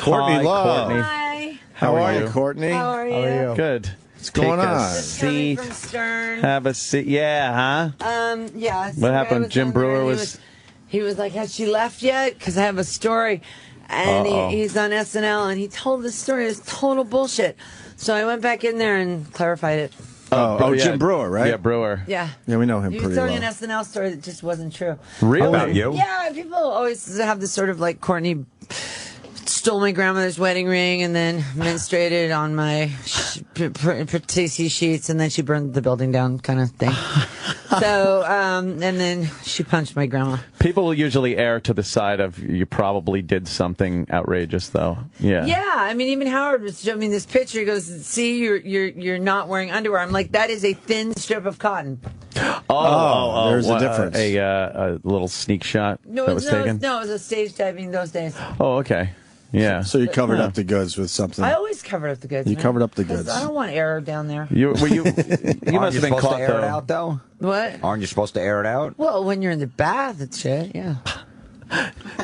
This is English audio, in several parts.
Courtney Love. Courtney. Hi. How are you, Courtney? How are you? Good. What's going on? Just coming from Stern. Have a seat. Yeah, huh? Yeah. What happened? Jim Brewer was... He was like, has she left yet? Because I have a story. And he's on SNL, and he told this story. It's total bullshit. So I went back in there and clarified it. Yeah. Jim Brewer, right? Yeah, Brewer. Yeah. Yeah, we know him He pretty was telling well. an SNL story that just wasn't true. Really? About you? Yeah, people always have this sort of like Courtney stole my grandmother's wedding ring and then menstruated on my Patisi sheets and then she burned the building down kind of thing. So, and then she punched my grandma. People will usually err to the side of you probably did something outrageous, though. Yeah. Yeah, I mean, even Howard was showing me this picture. He goes, "See, you're not wearing underwear." I'm like, that is a thin strip of cotton. There's a difference. A little sneak shot that was taken? No, it was a stage diving those days. Oh, okay. Yeah. So you covered up the goods with something. I always cover up the goods. You man. covered up the 'Cause goods. I don't want air down there. You must have been supposed caught, to air it out, though? What? Aren't you supposed to air it out? Well, when you're in the bath, it's shit, yeah.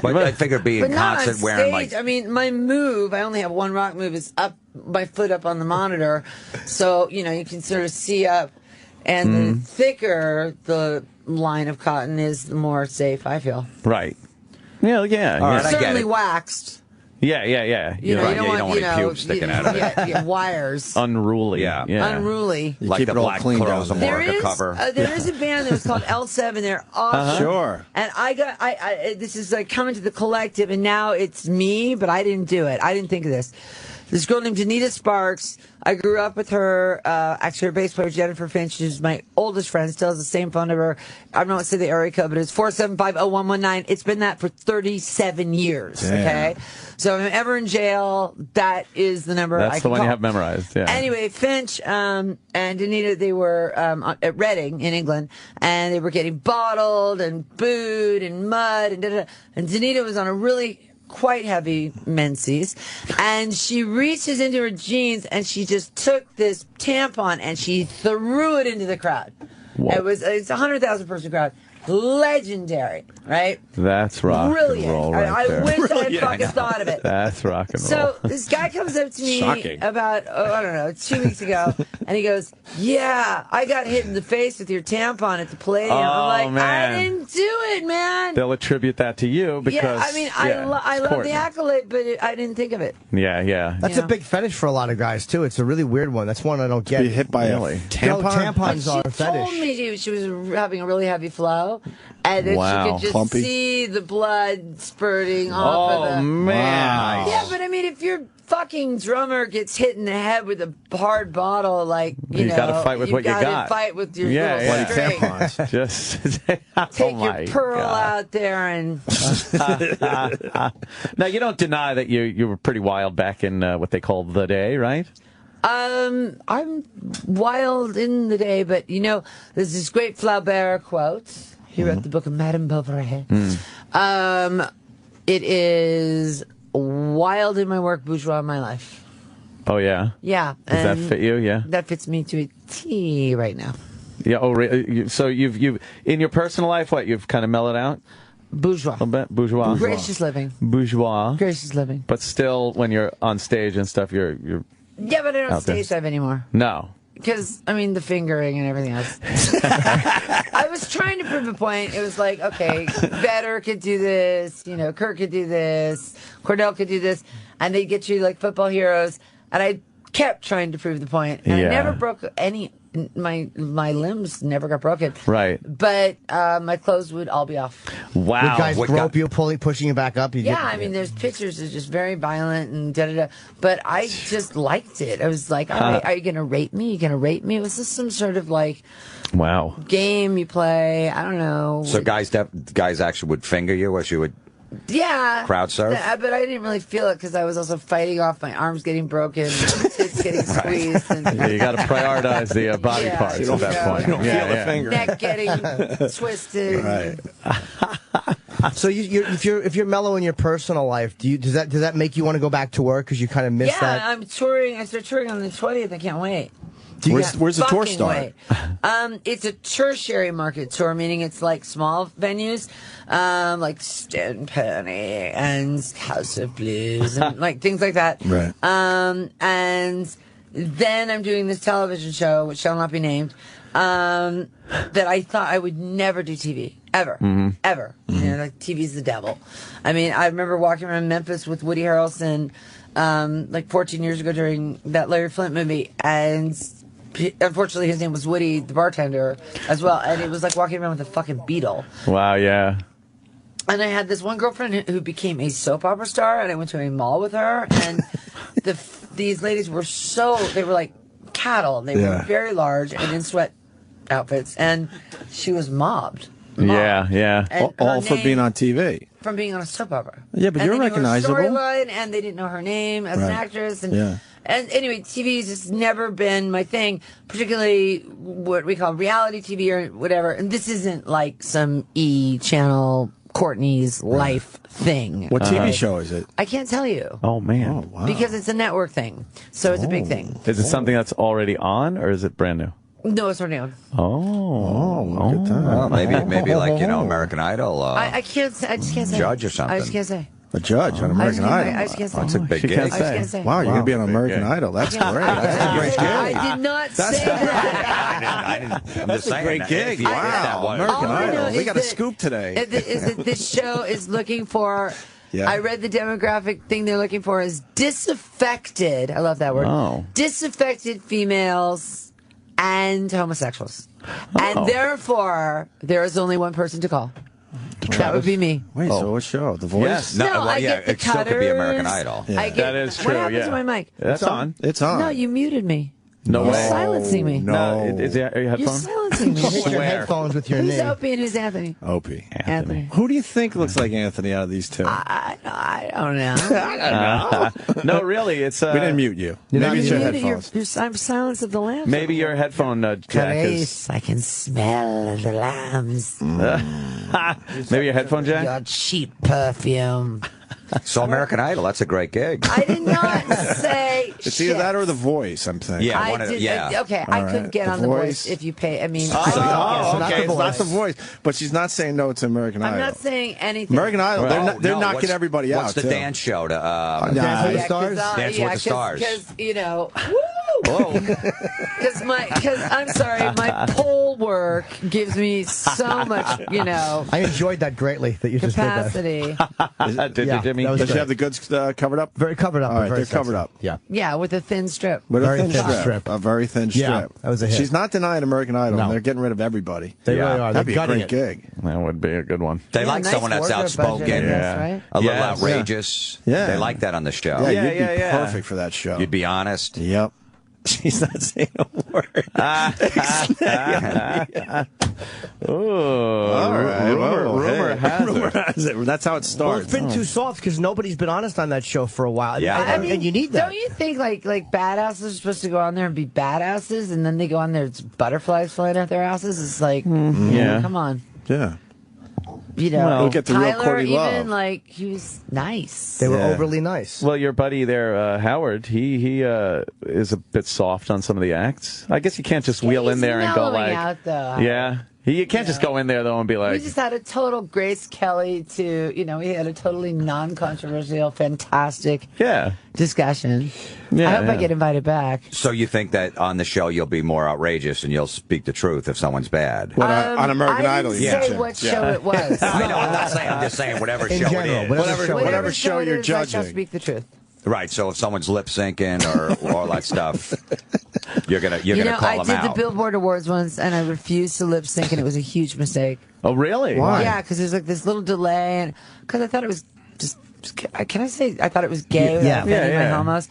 But I figured being But not on constant stage. wearing like... I mean, my move, I only have one rock move, is up, my foot up on the monitor. So, you know, you can sort of see up. And the thicker the line of cotton is, the more safe, I feel. Right. Yeah. All right, I get Certainly it. waxed. Yeah. You know, Right, you don't want any pubes sticking out of it. Yeah, wires. Unruly. Yeah. Unruly. You like keep the it all Black clean down Clothes there. America cover. There is a band that was called L7. They're awesome. Sure. And this is like coming to the collective, and now it's me, but I didn't do it. I didn't think of this. This girl named Janita Sparks. I grew up with her. Actually, her bass player, Jennifer Finch, who's my oldest friend, still has the same phone number. I don't know what to say the area code, but it's 475-0119. It's been that for 37 years. Damn. Okay? So if I'm ever in jail, that is the number I That's can the one call. you have memorized. Yeah. Anyway, Finch and Anita, they were at Reading in England, and they were getting bottled and booed and mud and da-da-da. And Anita was on a really quite heavy menses, and she reaches into her jeans and she just took this tampon and she threw it into the crowd. Whoa. It's a 100,000 person crowd. Legendary, right? That's rock Brilliant. and roll right I there. wish I had fucking thought of it. That's rock and roll. So this guy comes up to me Shocking. about, I don't know, 2 weeks ago, and he goes, "Yeah, I got hit in the face with your tampon at the Palladium." I'm like, man. I didn't do it, man. They'll attribute that to you because... Yeah, I mean, I love Courtney. the accolade, but I didn't think of it. Yeah. That's You a know? big fetish for a lot of guys, too. It's a really weird one. That's one I don't get. Be hit by Really? a tampon? No, tampons She are a fetish. told me she was having a really heavy flow, and that Wow. she could just Clumpy? see the blood spurting off of Oh, the... man. Yeah, but I mean, if your fucking drummer gets hit in the head with a hard bottle, like, you know, gotta fight with what you gotta got. Fight with your Yeah, little yeah. string. Tampons. Just Take oh my your pearl God. out there and... Now, you don't deny that you were pretty wild back in what they call the day, right? I'm wild in the day, but, you know, there's this great Flaubert quote. He wrote the book of Madame Bovary. It is wild in my work, bourgeois in my life. Oh, yeah? Yeah. Does that and fit you? Yeah. That fits me to a T right now. Yeah. Oh, so you've in your personal life, what, you've kind of mellowed out Bourgeois. a little bit? Bourgeois. Gracious living. Bourgeois. Gracious living. But still, when you're on stage and stuff, you're Yeah, but I don't Out there. stage dive anymore. no. Because, I mean, the fingering and everything else. I was trying to prove a point. It was like, okay, Vedder could do this, you know, Kurt could do this, Cordell could do this, and they get you like football heroes. And I kept trying to prove the point. And Yeah. I never broke any, my limbs never got broken. Right. But my clothes would all be off. Wow. Would guys What grope you, pushing you back up? You Yeah, get- I mean, there's pictures of just very violent and da-da-da. But I just liked it. I was like, all right, are you going to rape me? You going to rape me? Was this some sort of like Wow. game you play? I don't know. So guys actually would finger you as you would... Yeah. Crowd surf? But I didn't really feel it because I was also fighting off my arms getting broken, tits getting squeezed, and Yeah, you got to prioritize the body Yeah. parts You at that don't- point. You don't Yeah, feel the yeah. finger. neck getting twisted. Right. So if you're mellow in your personal life, does that make you want to go back to work because you kind of miss Yeah, that? I'm touring. I start touring on the 20th. I can't wait. Where's the tour Fucking start? way. It's a tertiary market tour, meaning it's like small venues, like Stone Pony and House of Blues and like things like that. Right. And then I'm doing this television show, which shall not be named, that I thought I would never do TV. Ever. Ever. You know, like TV's the devil. I mean, I remember walking around Memphis with Woody Harrelson, like 14 years ago during that Larry Flint movie, and unfortunately his name was Woody, the bartender, as well, and it was like walking around with a fucking beetle. Wow, yeah. And I had this one girlfriend who became a soap opera star, and I went to a mall with her, and these ladies were they were like cattle. They were very large and in sweat outfits, and she was mobbed. Yeah. And All for name- being on TV. From being on a soap opera. Yeah, but and you're they knew her recognizable. storyline, and they didn't know her name as an actress. And anyway, TV's just never been my thing, particularly what we call reality TV or whatever. And this isn't like some E! channel Courtney's life thing. What TV show is it? I can't tell you. Oh, man. Oh, wow. Because it's a network thing. So it's a big thing. Is it something that's already on, or is it brand new? No, it's already on. Oh, look at that. Well, maybe like American Idol. I can't say. I just can't say. Judge or something. I just can't say. A judge on American Idol. I just can't say. That's a big she gig. can't I just can't say. Wow, you're going to be on American gig. Idol. That's great. I That's a great gig. I did not say that. That's a great gig. Wow, American All I know Idol. We is got a that- scoop today. Is that this show is looking for. Yeah. I read the demographic thing they're looking for is disaffected. I love that word. Oh. Disaffected females and homosexuals. And therefore, there is only one person to call. That would be me. Wait, so what show? The Voice? Yes. No, well, I yeah, get the it still could be American cutters. Idol. Yeah. I get, That is true, What happened yeah. to my mic? That's on. It's on. No, you muted me. No You're way. silencing me. No. Is it your You're headphone? silencing me. Hit your Where? headphones with your Who's name. Opie and who's Anthony? Opie. Anthony. Who do you think looks like Anthony out of these two? I don't know. No, really, it's... We didn't mute you. You're not Maybe it's your Muted headphones. I'm silence of the lambs. Maybe your headphone jack is... Grace, I can smell the lambs. Maybe your headphone jack? Your cheap perfume. So American Idol, that's a great gig. I did not say It's either that or The Voice, I'm saying. Yeah. I one of the- did. yeah. Okay, All I right. could get The on The Voice. Voice if you pay. I mean, so Oh, not okay, The it's not Voice. The Voice. But she's not saying no to American Idol. I'm not saying anything. American Idol, they're No, knocking what's- everybody out, What's the too. dance show to? Dance with the Yeah, Stars? Dance with the Stars. Because you know, because I'm sorry, my pole work gives me so much, I enjoyed that greatly that you just did that. capacity. Did Yeah, you, Jimmy? that was Does she great. have the goods covered up? Very covered up. All but right, very they're covered sexy. up. Yeah. Yeah, with a thin strip. With Very a thin thin strip. strip. A very thin strip. Yeah, that was a hit. She's not denying American Idol. No. They're getting rid of everybody. They Yeah. really are. That'd They're be a gutting great it. gig. That would be a good one. They Yeah, like nice someone that's wardrobe outspoken, budget, I guess, Yeah. right? a little Yes. outrageous. Yeah. They like that on the show. Yeah, Yeah, you'd be yeah, yeah. perfect for that show. You'd be honest. Yep. She's not saying a word. Oh, rumor has it. That's how it starts. Well, it's been too soft because nobody's been honest on that show for a while. Yeah. And, and you need that. Don't you think like badasses are supposed to go on there and be badasses, and then they go on there, it's butterflies flying out their asses? It's like, Yeah. come on, Yeah. you know. Well, look at the real Tyler, Courtney Love. even like he was nice. They were Yeah. overly nice. Well, your buddy there, Howard, he is a bit soft on some of the acts. I guess you can't just wheel He's in there and go mellowing like, out, though. yeah. You can't just go in there though and be We like, just had a total Grace Kelly to, we had a totally non-controversial, fantastic yeah. discussion. Yeah, I hope I yeah. get invited back. So you think that on the show you'll be more outrageous and you'll speak the truth if someone's bad? What, on American I Idol, didn't you say mentioned. what show it was. I know. I'm not saying. I'm just saying whatever In show general, it is. whatever show it is. Whatever show it you're is, I shall judging. speak the truth. Right. So if someone's lip syncing or all that stuff, you're gonna call I them did out. the Billboard Awards once, and I refused to lip sync, and it was a huge mistake. Oh, really? Why? Yeah, because there's like this little delay, and because I thought it was just. Can I say I thought it was gay? without Yeah. offending Yeah, yeah. my homos,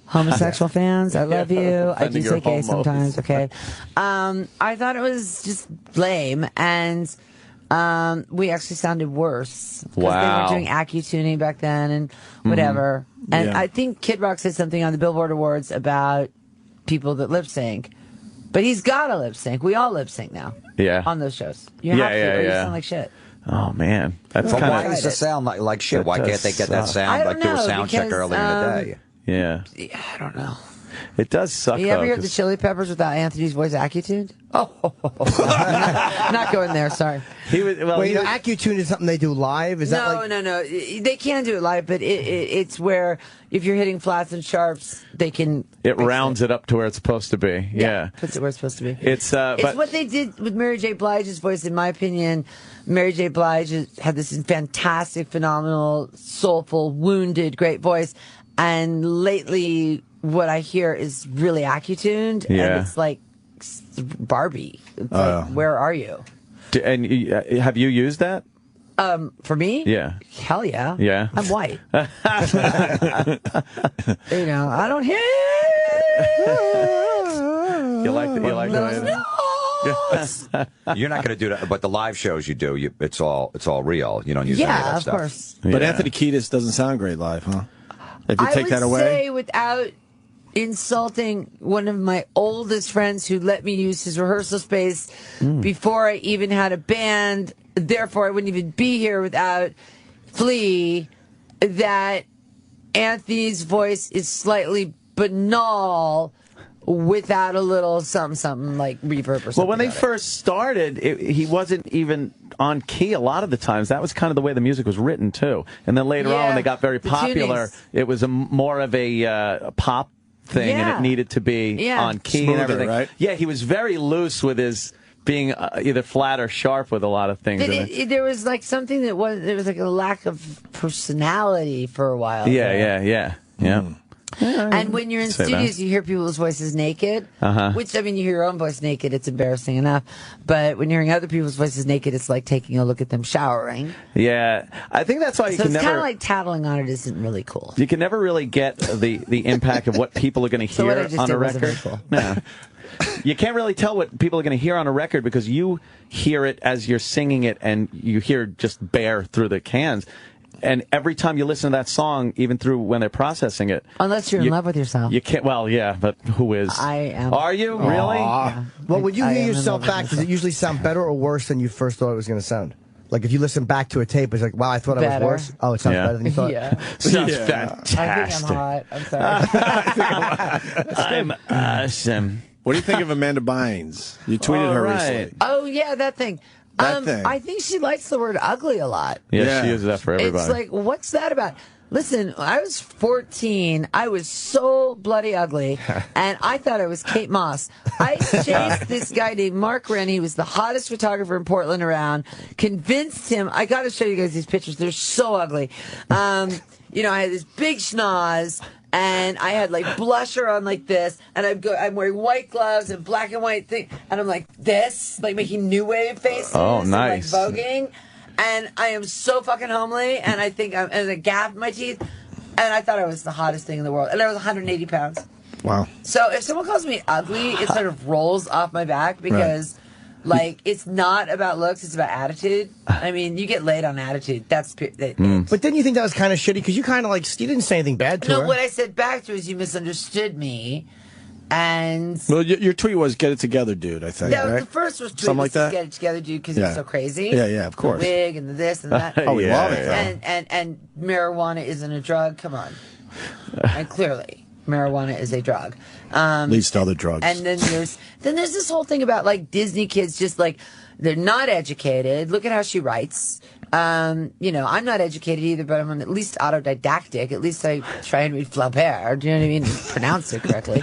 homosexual fans. I love you. I do offending say your gay homos. sometimes. Okay. I thought it was just lame, and we actually sounded worse because they Wow. were doing accu-tuning back then and whatever. And Yeah. I think Kid Rock said something on the Billboard Awards about people that lip sync. But he's got to lip sync. We all lip sync now. Yeah. On those shows. You Yeah, have to, yeah, or you yeah. sound like shit. Oh man, that's But why kind does of it sound like shit? That Why does can't they get that suck. I sound don't like do a know, sound check because, earlier in the day? yeah. Yeah, I don't know. It does suck. You ever though, hear the 'cause- Chili Peppers without Anthony's voice accutuned? Oh, not going there. Sorry. He was, well, Wait, he you know, was- Accutune is something they do live? Is that like... No. They can do it live, but it's where if you're hitting flats and sharps, they can. it fix rounds it up to where it's supposed to be. Yeah. puts it where it's supposed to be. It's but what they did with Mary J. Blige's voice, in my opinion. Mary J. Blige had this fantastic, phenomenal, soulful, wounded, great voice, and lately, what I hear is really accutuned, Yeah. and it's like Barbie. It's like, where are you? and have you used that? For me? Yeah. Hell yeah. Yeah. I'm white. I don't hear. You like the way No. You're not going to do that, but the live shows you do, it's all real. You don't use any of that Yeah, of stuff. course. But Yeah. Anthony Kiedis doesn't sound great live, huh? If you I take would that away. say, without insulting one of my oldest friends who let me use his rehearsal space before I even had a band, therefore I wouldn't even be here without Flea, that Anthony's voice is slightly banal without a little something like reverb or something. Well, when they about it. first started, he wasn't even on key a lot of the times. That was kind of the way the music was written, too. And then later on, Yeah, when they got very the popular, tunings. it was more of a pop thing, and Yeah. it needed to be Yeah. on key Smoother, and everything. right? Yeah, he was very loose with his being either flat or sharp with a lot of things. There was like something that was, there was like a lack of personality for a while. Yeah. And when you're in Say that. studios, you hear people's voices naked. Uh-huh. Which, I mean, you hear your own voice naked, it's embarrassing enough. But when you're hearing other people's voices naked, it's like taking a look at them showering. Yeah, I think that's why you So can it's kind never. of like tattling on it isn't really cool. You can never really get the impact of what people are going to So what I hear just on did a wasn't record. very cool. No. You can't really tell what people are going to hear on a record because you hear it as you're singing it and you hear just bare through the cans. And every time you listen to that song, even through when they're processing it. Unless you're in love with yourself. You can't, well, yeah, but who is? I am. Are you? Really? Yeah. Well, when you I hear am in yourself love with back, does it myself. usually sound better or worse than you first thought it was going to sound? Like if you listen back to a tape, it's like, wow, I thought I Better. was worse. Oh, it sounds Yeah. better than you thought. Yeah. Sounds Yeah. fantastic. I think I'm hot. I'm sorry. I'm awesome. What do you think of Amanda Bynes? You tweeted her right. recently. Oh, yeah, that thing. That thing. I think she likes the word ugly a lot. Yeah, Yeah. she uses that for everybody. It's like, what's that about? Listen, I was 14. I was so bloody ugly, and I thought I was Kate Moss. I chased this guy named Mark Wren. He was the hottest photographer in Portland around. Convinced him. I got to show you guys these pictures. They're so ugly. I had this big schnoz. And I had like blusher on like this, and I'm wearing white gloves and black and white thing, and I'm like this, like making new wave faces. Oh, and, nice. like voguing. And I am so fucking homely, and I think and a gap in my teeth, and I thought I was the hottest thing in the world, and I was 180 pounds. Wow. So if someone calls me ugly, it sort of rolls off my back because, like, it's not about looks; it's about attitude. I mean, you get laid on attitude. That's But didn't you think that was kind of shitty? Because you kind of like, you didn't say anything bad to no. her. What I said back to is you misunderstood me, and Well, your tweet was "Get it together, dude." I think. that was right? the first was tweet Something was like that? Get it together, dude, because Yeah. it's so crazy. Yeah, of course. The wig and the this and that. Oh, we Yeah, love it. yeah. Though. And marijuana isn't a drug. Come on, and clearly marijuana is a drug. Leads to other drugs. And then there's this whole thing about like Disney kids just like they're not educated. Look at how she writes. I'm not educated either, but I'm at least autodidactic. At least I try and read Flaubert. Do you know what I mean? Pronounce it correctly.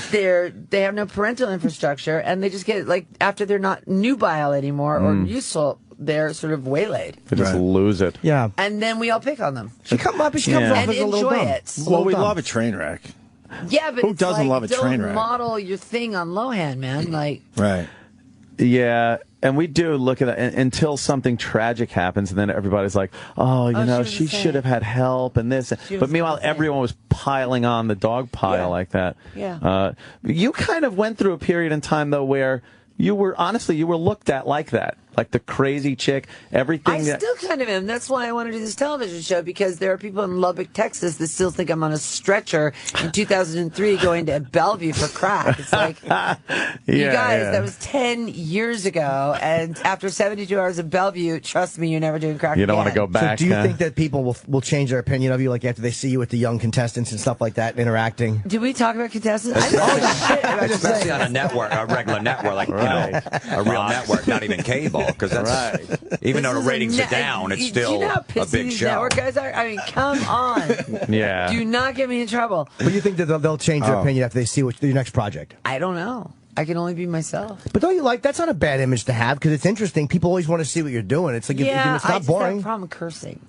They have no parental infrastructure, and they just get like after they're not nubile anymore or useful, they're sort of waylaid, They just Right. lose it. Yeah. and then we all pick on them She comes off and as a little enjoy dumb. it. Well, we dumb. love a train wreck. Yeah, but Who it's doesn't like, love a train wreck? Don't model your thing on Lohan, man. Like, Right. Yeah, and we do look at it until something tragic happens, and then everybody's like, "Oh, she was she should have had help," and this. She But was meanwhile, insane. everyone was piling on the dog pile Yeah. like that. Yeah. You kind of went through a period in time though where you were looked at like that. like the crazy chick. Everything. I still kind of am. That's why I want to do this television show, because there are people in Lubbock, Texas that still think I'm on a stretcher in 2003 going to Bellevue for crack. It's like, you guys, that was 10 years ago, and after 72 hours of Bellevue, trust me, you're never doing crack You don't again. want to go back. So do you think that people will change their opinion of you, like after they see you with the young contestants and stuff like that, interacting? Did we talk about contestants? I know shit about Especially on a network, a regular network, like a real network, not even cable, because that's even though the ratings are down, it's still do you know how a pissy big these show. network guys are? I mean, come on. Yeah. Do not get me in trouble. But you think that they'll change their opinion after they see what your next project? I don't know. I can only be myself. But don't you like, that's not a bad image to have, because it's interesting. People always want to see what you're doing. It's like, Yeah, it's I not just have boring. a problem cursing.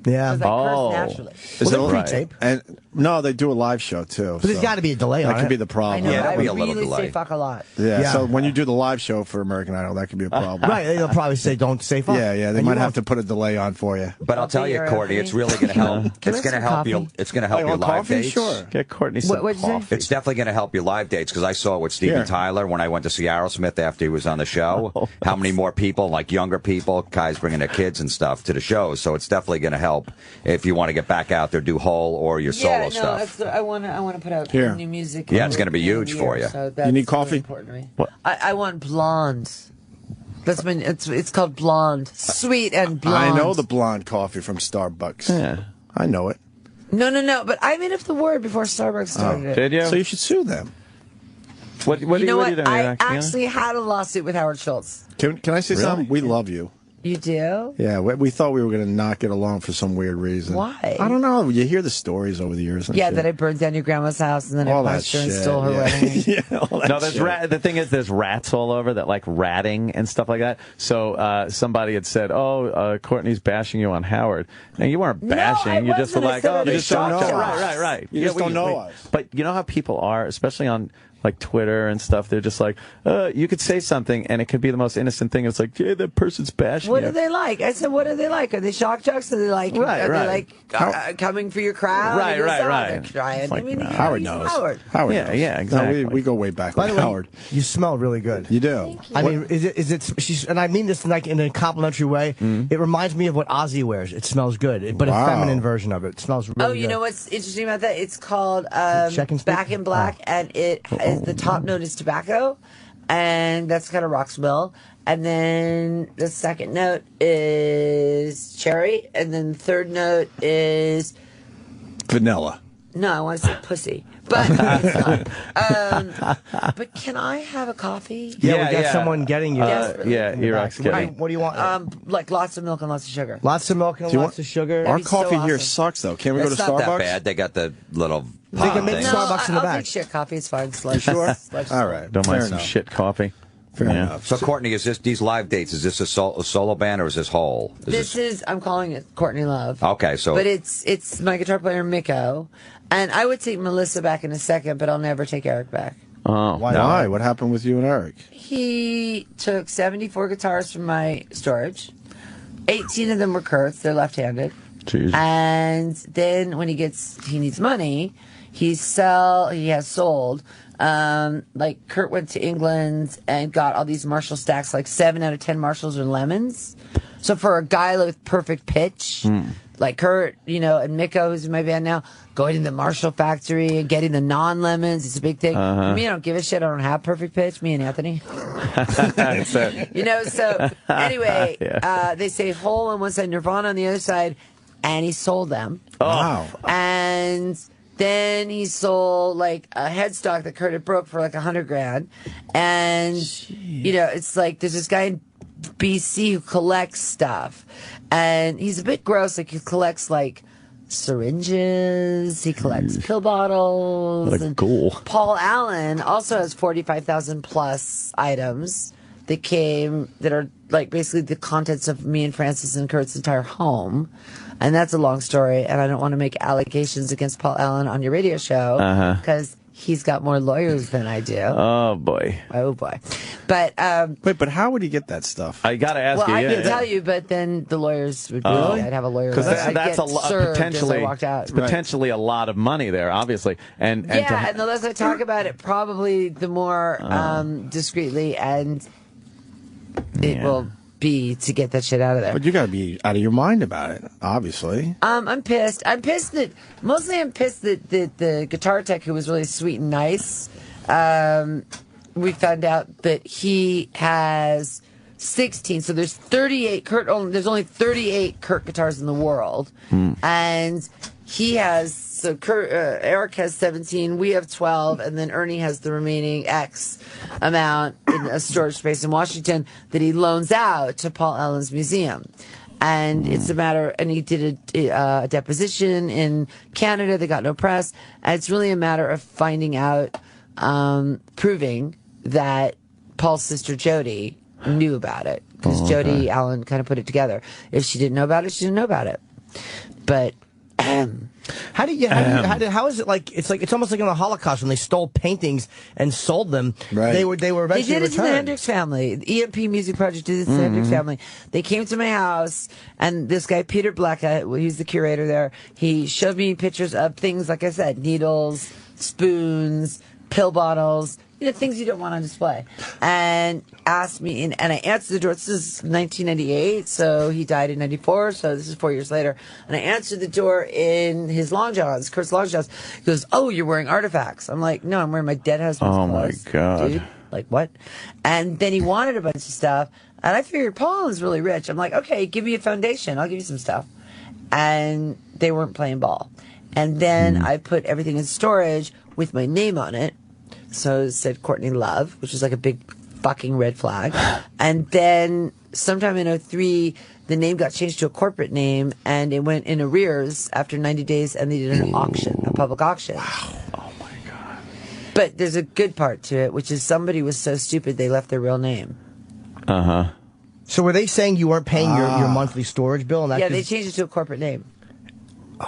Yeah. Because I curse naturally. Is it Well, right? tape? And no, they do a live show too. But there's got to be a delay on That could it. be the I problem. know. Yeah, I that'll be a little really delay. say fuck a lot. Yeah. So when you do the live show for American Idol, that could be a problem. Right, they'll probably say don't say fuck. Yeah, they And might you have won't. to put a delay on for you. But I'll tell you, Coffee or Courtney, it's anything? really going to help. Can I It's going to have help some you. coffee? It's going to help You your want live coffee? dates. Sure. Get Courtney some What'd you say? coffee. It's definitely going to help your live dates, because I saw it with Steven Here. Tyler when I went to see Aerosmith after he was on the show. How many more people, like younger people, guys bringing their kids and stuff to the shows. So it's definitely going to help if you want to get back out there, do whole or your solo stuff. I want to put out Here. new music. Yeah, it's gonna be in the huge for year, you. So that's You need really coffee? important to me. What? I want blonde. That's been it's called blonde, sweet and blonde. I know the blonde coffee from Starbucks. Yeah. I know it. No. But I made up the word before Starbucks started it. Did you? So you should sue them. What You are know what what? are you doing? I Iraq? actually had a lawsuit with Howard Schultz. Can I say Really? something? We love you. You do? Yeah, we thought we were going to not get along for some weird reason. Why? I don't know. You hear the stories over the years. And Yeah, shit. that I burned down your grandma's house and then all I that punched her and shit. stole her wedding. Yeah, all that No, there's shit. the thing is, there's rats all over that like ratting and stuff like that. So somebody had said, "Oh, Courtney's bashing you on Howard." And you weren't bashing. I you just were wasn't. I like, said "Oh, it they was shocked shock you." jocks. Right. You just don't know us. But you know how people are, especially on like Twitter and stuff. They're just like, you could say something and it could be the most innocent thing. It's like, yeah, that person's bashing What you. are they like? I said, what are they like? Are they shock jocks? Are they like, Right, are right. they like coming for your crowd? Right, Or right, this, right. they're trying. It's like, I mean, no. Howard he's knows. Howard. Howard Yeah, knows. yeah, No, exactly. we go way back By with the way, Howard. you smell really good. You do. I mean, is it? She's, and I mean this like in a complimentary way. It reminds me of what Ozzy wears. It smells good, but Wow. a feminine version of it. It smells really good. Oh, you know what's interesting about that? It's called Check and Speak? Back in Black, and it is the top note is tobacco, and that's kind of rock smell. And then the second note is cherry, and then the third note is Vanilla. no, I want to say pussy, but it's not. But can I have a coffee? Yeah, we got someone getting you. Desperately. Yeah, Iraq's getting. What do you want? Like lots of milk and lots of sugar. Lots of milk and Do you lots want- of sugar. Our be so coffee here awesome. sucks, though. Can't we go It's to not Starbucks? that bad. They got the little They pot can make thing. No, Starbucks in the I'll back. take shit coffee. It's fine. Slush. Sure. Slush. All right. Don't Fair mind some enough. shit coffee. Fair Yeah. enough. So, Courtney, is these live dates? Is this a solo band or is this whole? This is I'm calling it Courtney Love. Okay, so But it's my guitar player Miko, and I would take Melissa back in a second, but I'll never take Eric back. Oh, Why? What happened with you and Eric? He took 74 guitars from my storage. 18 of them were Kurt's. They're left-handed. Jeez. And then when he needs money, he has sold. Like Kurt went to England and got all these Marshall stacks, like 7 out of 10 Marshalls are lemons. So for a guy with perfect pitch, like Kurt, and Miko, who's in my band now, going to the Marshall factory and getting the non-lemons, it's a big thing. For me, I don't give a shit. I don't have perfect pitch. Me and Anthony. That's it. So anyway, Yeah. they say Hole on one side, Nirvana on the other side, and he sold them. Wow. And then he sold like a headstock that Kurt had broke for like $100,000. And, it's like there's this guy in BC who collects stuff. And he's a bit gross. Like he collects like syringes, he collects pill bottles. What a and ghoul. Paul Allen also has 45,000 plus items that are like basically the contents of me and Francis and Kurt's entire home. And that's a long story, and I don't want to make allegations against Paul Allen on your radio show because he's got more lawyers than I do. Oh boy. Oh boy. But Wait, but how would he get that stuff? I got to ask well, you. I yeah, can tell you, but then the lawyers would be I'd have a lawyer. Because I'd that's get a lot served as I potentially. walked out. It's potentially a lot of money there, obviously. And Yeah, and the less I talk about it, probably the more discreetly, and it will be to get that shit out of there. But you got to be out of your mind about it, obviously. I'm pissed. I'm pissed that the guitar tech, who was really sweet and nice, we found out that he has 16. So there's 38 there's only 38 Kurt guitars in the world. And he has, so Eric has 17, we have 12, and then Ernie has the remaining X amount in a storage space in Washington that he loans out to Paul Allen's museum. And it's a matter, and he did a deposition in Canada. They got no press. And it's really a matter of finding out, proving that Paul's sister Jody knew about it. Because Jody Allen kind of put it together. If she didn't know about it, she didn't know about it. But how is it like? It's almost like in the Holocaust when they stole paintings and sold them. Right. They were eventually They did it to the returned. Hendrix family. The EMP Music Project did it to the Hendrix family. They came to my house, and this guy, Peter Blacka, he's the curator there, he showed me pictures of things, like I said, needles, spoons, pill bottles, things you don't want on display. And asked me, and I answered the door. This is 1998, so he died in 94, so this is 4 years later. And I answered the door in his long johns, Kurt's long johns. He goes, "Oh, you're wearing artifacts." I'm like, "No, I'm wearing my dead husband's clothes." My God. Dude, like, what? And then he wanted a bunch of stuff, and I figured Paul is really rich. I'm like, "Okay, give me a foundation. I'll give you some stuff." And they weren't playing ball. And then I put everything in storage with my name on it. So it said Courtney Love, which is like a big fucking red flag. And then sometime in 2003, the name got changed to a corporate name, and it went in arrears after 90 days, and they did an auction, a public auction. Wow. Oh, my God. But there's a good part to it, which is somebody was so stupid they left their real name. Uh-huh. So were they saying you weren't paying your monthly storage bill? And that Yeah, they changed it to a corporate name.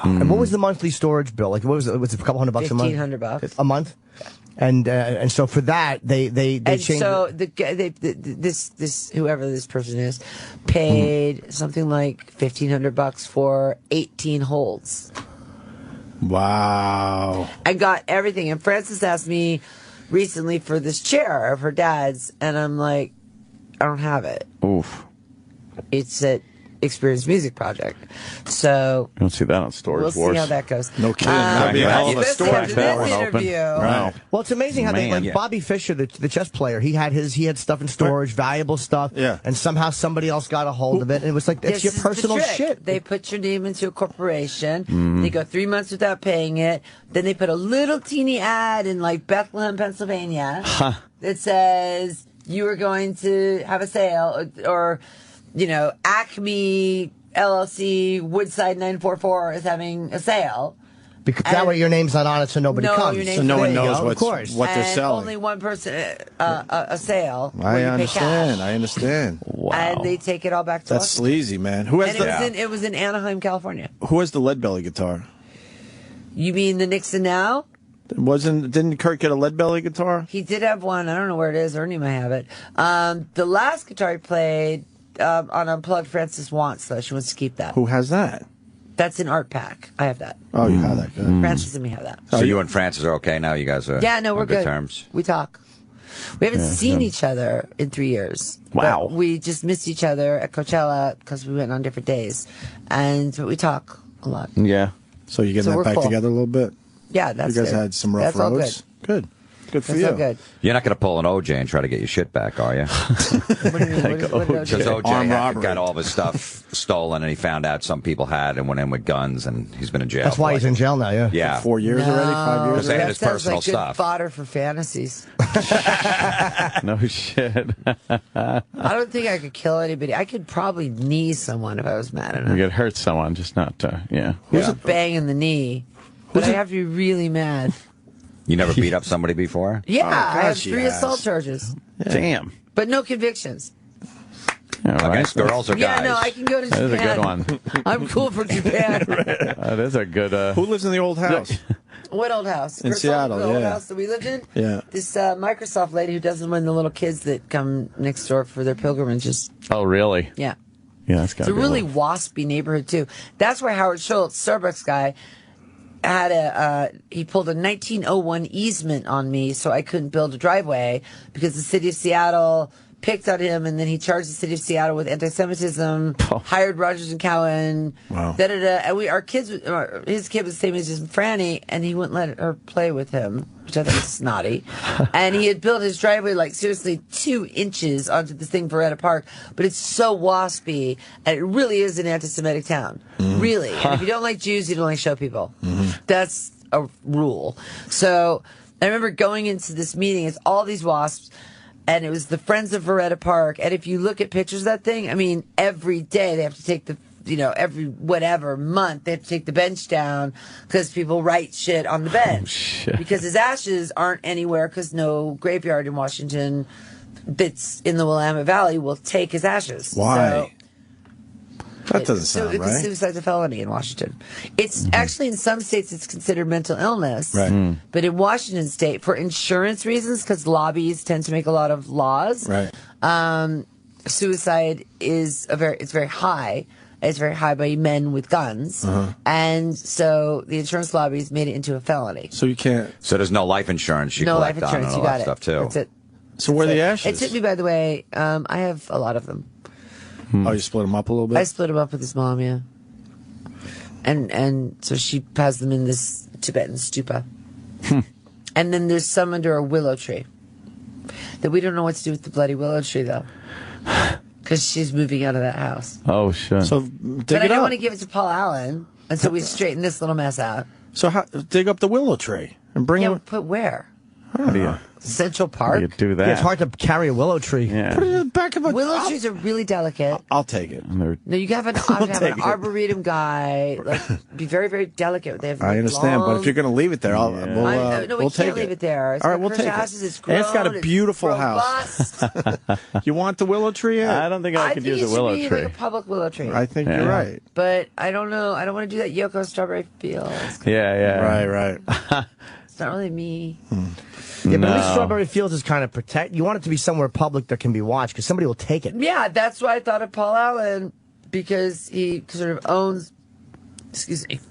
And what was the monthly storage bill? Like, what was it? Was it a couple $100 a month? $1,500 a month. And so for that they and changed. so this whoever this person is paid something like $1,500 for 18 holds. Wow. I got everything, and Frances asked me recently for this chair of her dad's, and I'm like, I don't have it. Oof. It's at Experience Music Project, so You don't see that on Storage we'll Wars. see how that goes. No kidding. That'd be a hell of a especially story. after That this one open. interview. Right. Well, it's amazing how they, Man. like Bobby Fischer, the chess player, he had stuff in storage, valuable stuff, Yeah. and somehow somebody else got a hold of it, and it was like, it's This your is the personal trick. shit. They put your name into a corporation. They go 3 months without paying it. Then they put a little teeny ad in like Bethlehem, Pennsylvania that says you are going to have a sale, or Acme LLC Woodside 944 is having a sale. Because that way your name's not on it, so nobody No, comes. your name's So no There one you knows go. Of course. what they're And selling. only one person a sale. where I you pay understand. cash. I understand. Wow. And they take it all back to That's us. sleazy, man. Who has And it was in Anaheim, California. the lead belly guitar? You mean the Nixon Now? Didn't Kurt get a lead belly guitar? He did have one. I don't know where it is. Ernie might have it. The last guitar he played on Unplugged, Frances wants, though. She wants to keep that. Who has that? That's an art pack. I have that. Oh, you have that. Good. Frances and me have that. So you and Francis are okay now? You guys are Yeah, no, we're on good. terms? We talk. We haven't seen each other in 3 years. Wow. But we just missed each other at Coachella because we went on different days. But we talk a lot. Yeah. So you getting So that we're back cool. together a little bit? Yeah, that's You guys good. had some rough That's all roads. Good. Good for That's you. all good. You're not going to pull an OJ and try to get your shit back, are you? What do you mean? What did I do? Because OJ Armed robbery. got all of his stuff stolen, and he found out some people had and went in with guns, and he's been in jail. That's why for he's in jail now, yeah. Yeah. 4 years already? 5 years Because they already? had That his sounds personal like good stuff. fodder for fantasies. No shit. I don't think I could kill anybody. I could probably knee someone if I was mad You enough. could hurt someone, just not, yeah. Who's a bang in the knee? But I have to be really mad. You never beat up somebody before? Yeah, I have gosh, 3 yes. assault charges, Damn. but no convictions. All right. Against girls or Yeah, guys? no, I can go to That Japan. is a good one. I'm cool for Japan. That is a good, Who lives in the old house? What old house? In Chris Seattle, the old yeah. house that we lived in? Yeah. This Microsoft lady who doesn't win the little kids that come next door for their pilgrimages. Oh, really? Yeah. Yeah, that's got It's a really waspy neighborhood, too. That's where Howard Schultz, Starbucks guy, he pulled a 1901 easement on me so I couldn't build a driveway because the city of Seattle picked on him, and then he charged the city of Seattle with anti-Semitism, hired Rogers and Cowan, and his kid was the same age as Franny, and he wouldn't let her play with him, which I thought was snotty. And he had built his driveway, like, seriously 2 inches onto this thing, Veretta Park, but it's so waspy, and it really is an anti-Semitic town. Really. And if you don't like Jews, you don't like show people. That's a rule. So I remember going into this meeting, it's all these wasps, and it was the Friends of Veretta Park. And if you look at pictures of that thing, I mean, every day they have to take every whatever month they have to take the bench down because people write shit on the bench. Because his ashes aren't anywhere because no graveyard in Washington that's in the Willamette Valley will take his ashes. Why? That doesn't sound right. Suicide's a felony in Washington. It's actually in some states it's considered mental illness. Right. But in Washington state, for insurance reasons, because lobbies tend to make a lot of laws, suicide is very high. It's very high by men with guns. And so the insurance lobbies made it into a felony. So you can't. So there's no life insurance you no collect life insurance, on and all you got that it. stuff too. That's it. So where are the ashes? It took me, by the way, I have a lot of them. Oh, you split them up a little bit? I split them up with his mom, yeah. And so she has them in this Tibetan stupa. And then there's some under a willow tree that we don't know what to do with the bloody willow tree, though. Because she's moving out of that house. Oh, sure. So but I don't want to give it to Paul Allen until we straighten this little mess out. So dig up the willow tree and bring it. Put where? How do you Central Park? do that? Yeah, it's hard to carry a willow tree. Yeah. Put it in the back of a. Willow trees are really delicate. I'll take it. No, you have an arboretum guy. Like, be very, very delicate. They have I understand, but if you're going to leave it there, no, we'll we take can't leave it there. It's All right, got we'll take ashes, it. it's grown, And it's got a beautiful house. You want the willow tree? I don't think I could use a willow tree. tree. Like a public willow tree. I think you're right. But I don't know. I don't want to do that Yoko Strawberry Fields. Yeah. Right. It's not really me. Yeah, but at least Strawberry Fields is kind of you want it to be somewhere public that can be watched because somebody will take it. Yeah, that's why I thought of Paul Allen, because he sort of owns. Excuse me.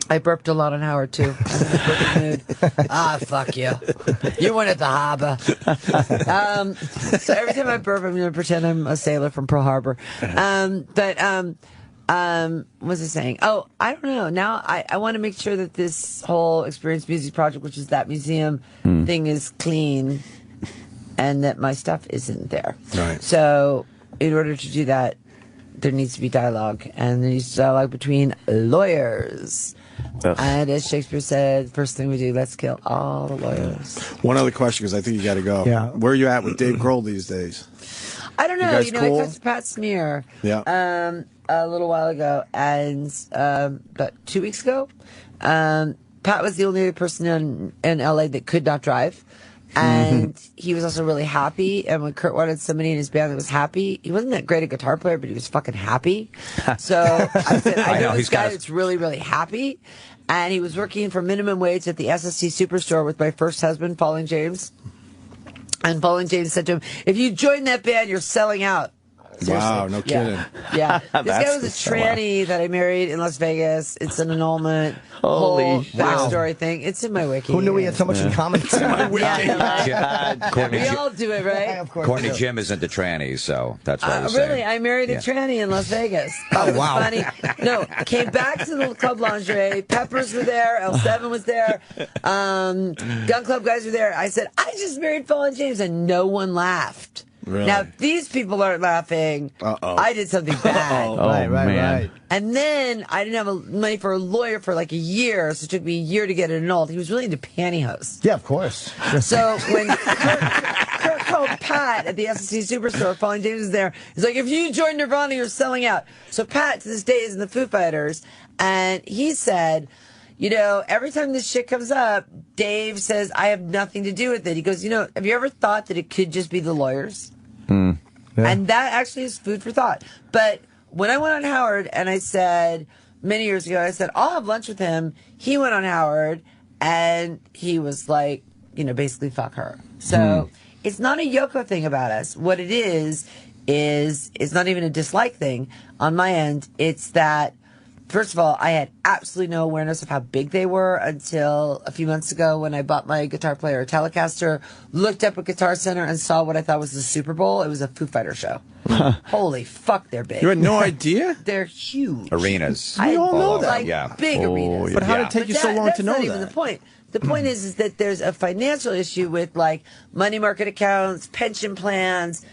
I burped a lot on Howard, too. I'm in a perfect mood. Fuck you. You weren't at the harbor. So every time I burp, I'm going to pretend I'm a sailor from Pearl Harbor. What was I saying? Oh, I don't know. Now I want to make sure that this whole Experience Music project, which is that museum thing, is clean and that my stuff isn't there. Right. So in order to do that, there needs to be dialogue, and there needs to be dialogue between lawyers. Ugh. And as Shakespeare said, first thing we do, let's kill all the lawyers. One other question, because I think you got to go. Yeah. Where are you at with Dave Grohl these days? I don't know. guys cool? I talked to Pat Smear Yeah. a little while ago, and about 2 weeks ago, Pat was the only other person in LA that could not drive. And he was also really happy. And when Kurt wanted somebody in his band that was happy, he wasn't that great a guitar player, but he was fucking happy. So I said, I know this guy that's really, really happy. And he was working for minimum wage at the SSC Superstore with my first husband, Pauline James. And Pauline James said to him, if you join that band, you're selling out. Seriously. Wow, no kidding. Yeah. This guy was a tranny that I married in Las Vegas. It's an annulment. Holy whole shit. backstory thing. It's in my wiki. Who knew we had so much in common? God. Courtney We all do it, right? Of course. Courtney Jim is into trannies, so that's what I was saying. Really, I married a tranny in Las Vegas. Oh, It was wow. funny. No, came back to the Club Lingerie. Peppers were there. L7 was there. Gun Club guys were there. I said, I just married Paul James, and no one laughed. Really? Now, if these people aren't laughing, I did something bad. Right. And then I didn't have money for a lawyer for like a year, so it took me a year to get it annulled. He was really into pantyhose. Yeah, of course. So when Kurt called Pat at the SSC Superstore, Pauline James was there. He's like, if you join Nirvana, you're selling out. So Pat, to this day, is in the Foo Fighters, and he said, you know, every time this shit comes up, Dave says, I have nothing to do with it. He goes, you know, have you ever thought that it could just be the lawyers? Yeah. And that actually is food for thought. But when I went on Howard and I said, many years ago, I said, I'll have lunch with him. He went on Howard and he was like, you know, basically fuck her. So it's not a Yoko thing about us. What it is it's not even a dislike thing on my end. It's that first of all, I had absolutely no awareness of how big they were until a few months ago when I bought my guitar player a Telecaster, looked up at Guitar Center and saw what I thought was the Super Bowl. It was a Foo Fighter show. Holy fuck, they're big. You had no idea? They're huge. Arenas. We all know that. Like Yeah. big arenas. But how did it take you so long to know that's that? not even the point. The point is that there's a financial issue with like money market accounts, pension plans,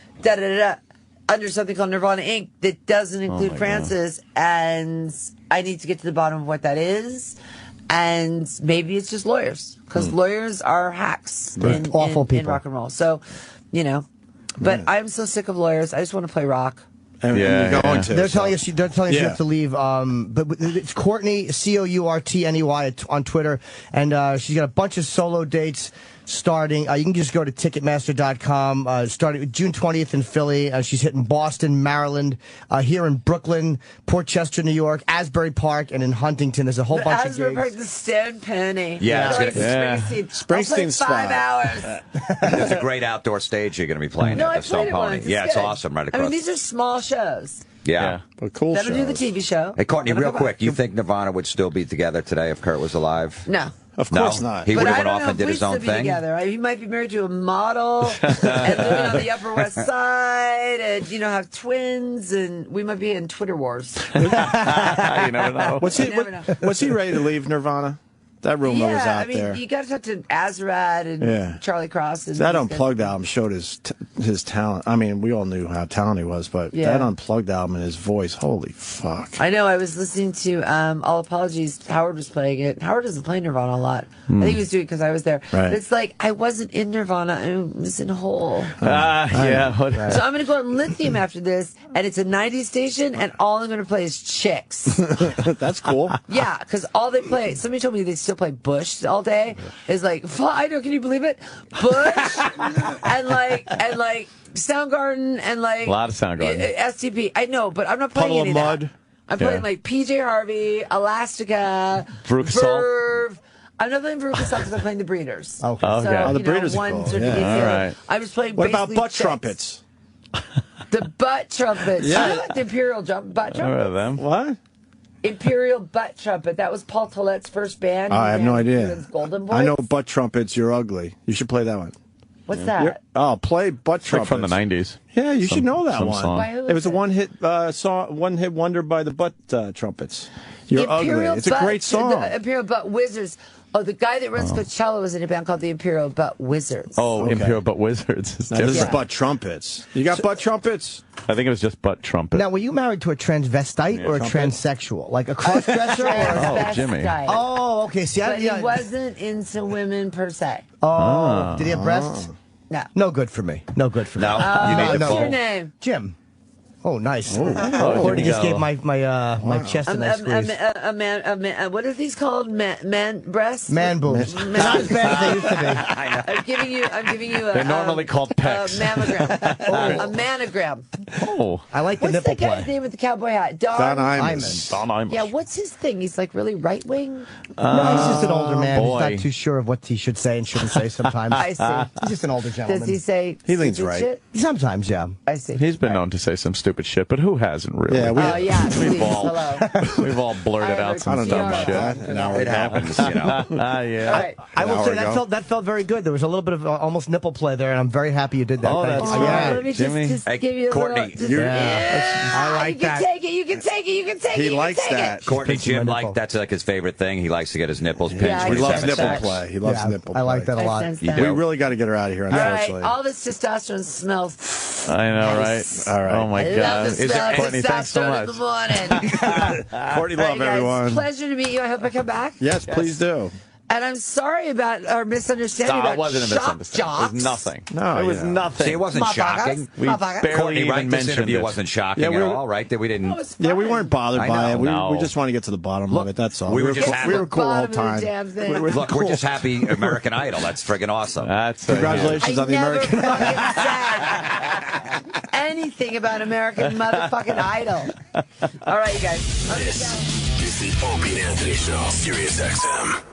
under something called Nirvana Inc. that doesn't include Francis, and I need to get to the bottom of what that is. And maybe it's just lawyers, because lawyers are hacks Awful people in rock and roll. So, you know, but I'm so sick of lawyers. I just want to play rock. And you're going to. They're telling us you have to leave. But it's Courtney, Courtney on Twitter, and she's got a bunch of solo dates starting. You can just go to Ticketmaster.com. Starting June 20th in Philly. She's hitting Boston, Maryland, here in Brooklyn, Port Chester, New York, Asbury Park, and in Huntington. There's a whole bunch of Asbury gigs. Park, the Stone Pony. Yeah, Like Springsteen's I'll play 5 spot. hours. There's a great outdoor stage you're going to be playing No, at I the Stone played it Pony. once. Yeah, it's good. awesome right I across. mean, these are small shows. Yeah. But cool That'll do the shows. TV show. Hey, Courtney, That'll real come quick, back. you think Nirvana would still be together today if Kurt was alive? No. Of No? course not. He But would have I went don't off know and if did we'd his own still be thing? together. He might be married to a model and living on the Upper West Side, and have twins, and we might be in Twitter wars. You never know. Was he ready to leave Nirvana? That rumor was out there. You got to talk to Azarad and Charlie Cross. And That Unplugged album showed his talent. I mean, we all knew how talented he was, but that Unplugged album and his voice, holy fuck. I know. I was listening to All Apologies. Howard was playing it. Howard doesn't play Nirvana a lot. I think he was doing it because I was there. Right. But it's like, I wasn't in Nirvana. I was in Hole. Yeah. So I'm going to go on Lithium after this, and it's a 90s station, and all I'm going to play is Chicks. That's cool. Yeah, because all they play, somebody told me they still play Bush all day. Is like, I know, can you believe it? Bush and like Soundgarden and like A lot of Soundgarden. STP. I know, but I'm not playing Puddle any of of Mud. that. I'm playing like PJ Harvey, Elastica, Veruca Salt. Verve. I'm not playing Veruca Salt because I'm playing the Breeders. Okay. So, Okay. Oh, the Breeders are one cool. sort of Yeah. gets the All other. right. I was playing What about basically butt Chicks. trumpets? The butt trumpets. Yeah. I like the Imperial butt trumpet. Remember them? What? Imperial Butt Trumpet. That was Paul Tollett's first band. I have no idea. Golden Boys. I know butt trumpets, you're ugly. You should play that one. What's that? Play butt It's like trumpets. from the 90s. Yeah, you should know that some one. song. By who It was is a one-hit wonder by the butt trumpets. You're ugly. It's a great song. The Imperial Butt Wizards. Oh, the guy that runs Coachella was in a band called the Imperial Butt Wizards. Oh, Okay. Imperial Butt Wizards. Is Now, this is different. butt trumpets. You got butt trumpets? I think it was just butt trumpet. Now, were you married to a transvestite or a transsexual? Like a cross-dresser? Oh, Jimmy. Transvestite. Oh, okay. See, But he wasn't into women per se. Oh, did he have breasts? No. No good for me. No good for me. No? You need the What's your full. name? Jim. Oh, nice. Oh, Courtney Jimmy just go. gave my chest a nice squeeze. A man. What are these called? Man breasts. Man boobs. Man- Not as bad as they used to be. I'm giving you a. They're normally called pecs. A mammogram. A manogram. Oh, I like the What's nipple that guy's play. name with the cowboy hat? Don Imus. Don Imus. Yeah, what's his thing? He's like really right wing. No, he's just an older man. boy. He's not too sure of what he should say and shouldn't say sometimes. I see. He's just an older gentleman. Does he say? He leans stupid right. Shit? Sometimes, yeah. I see. He's been known to say some stupid shit, but who hasn't really? Yeah, Oh yeah, please. We've all, Hello. we've all blurted I out heard some I don't know dumb about shit. that. An hour It ago. happens, you know. Yeah. All right. I will hour say ago. that felt very good. There was a little bit of almost nipple play there, and I'm very happy you did that. Oh, Thank that's you. right. Let me Jimmy. just Hey, give you a Courtney, little. Just, you're- I like you that. can take it. You can take it. You can take it. He you can likes take that. It. Courtney, Pinching my Jim, nipple. that's like his favorite thing. He likes to get his nipples pinched Yeah, He when he's I loves having nipple sex. play. He loves Yeah, nipple I play. like that a I lot. sense You that. do. We really got to get her out of here, All right, unfortunately. all this testosterone smells. I know, Nice. right? All right. Oh my I love God. the Is smell it of Courtney? Thanks so testosterone in much. the morning. Courtney All right, Love, guys, everyone. Pleasure to meet you. I hope I come back. Yes, please do. And I'm sorry about our misunderstanding No, about it wasn't a shock misunderstanding. It jocks. was nothing. No, it was yeah. nothing. See, it wasn't Motherfuckers. shocking. We Motherfuckers. barely Courtney, even right? This mentioned interview it. wasn't shocking Yeah, we at were- all, right? That we didn't. No, it's Yeah, we fine. weren't bothered I by know. it. No. We just want to get to the bottom of it. That's all. we were just cool, happy- we were cool the whole Bottom of the time. damn thing. Look, we're just happy American Idol. That's friggin' awesome. That's Congratulations I on the never American. fucking said anything about American motherfucking Idol. All right, you guys. I'm gonna go. This is the Opie and Anthony Show, Sirius XM.